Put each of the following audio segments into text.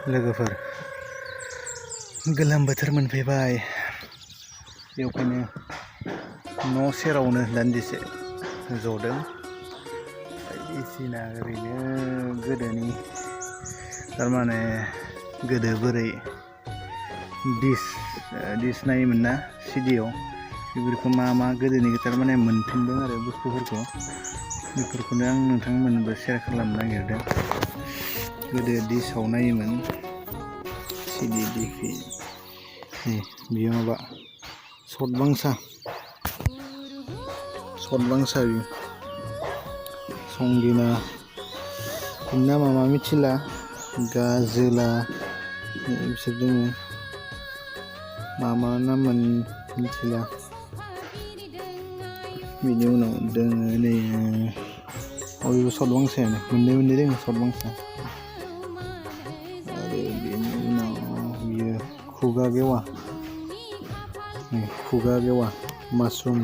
लोगोफोर गोलोम बोथोर मोनफैबाय बेवखायनो न' सेरावनो दान्दिसे जदों बायदिसिना ओरैनो गोदोनि थारमाने गोदो बोरै डिस नायोमोन ना सिडियाव बेफोरखौ मा गोदोनि थारमाने मोनफिनदों आरो बुस्थुफोरखौ बेफोरखौनो आं नोंथांमोननोबो शेयार खालामनो नागिरदों। गोदो डिसाव नायोमोन सिडि डिभि बेयो माबा सतबांसा बियो संगिना बिनि नामा मा मिथिला गाजोला बिसोर दोङो मा नाममोन मिथिला। बिनि उनाव दोङो नै बेबो सतबांसायानो मोननै दोङो सतबांसा आरो बेनि उनाव बियो खुगा गेवा मासुम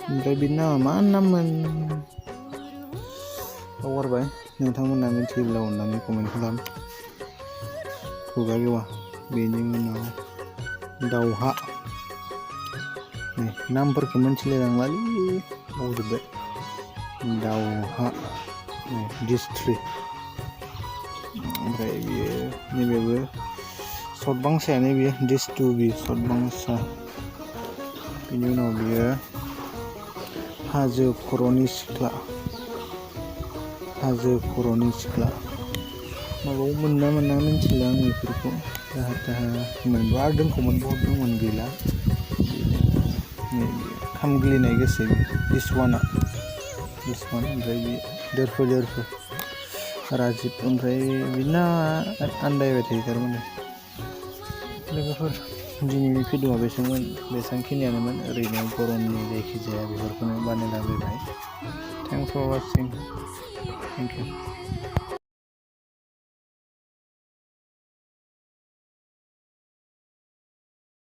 ओमफ्राय बिनि नामा मा नाममोन बावगारबाय। नोंथांमोना मिथियोब्ला अननानै कमेन्ट खालाम। खुगा गेवा बेनि उनाव दाउहा नामफोरखौ मिथिलायलांलालै बावजोब्बाय। दाउहा डिस3 ओमफ्राय बियो नैबेबो सतबांसायानो बियो डिस2 बियो सतबांसा। बिनि उनाव बियो हाजो खर'नि सिख्ला माबायाव मोनना मिथिला आं बेफोरखौ जाहा मोनबा आरो दोंखौमोन बहुत दंमोन गैला। खामग्लिनाय गोसो डिस1 ओमफ्राय बे दोरफो राजिब ओमफ्राय बिना आन्दायबाय थायो थारमाने। लोगोफोर दिनैनि भिडिअआ बेसेबांखिनियानोमोन ओरैनो गरमनि जायखिजाया बेफोरखौनो बानायलाबायबाय। Thanks for watching. Thank U.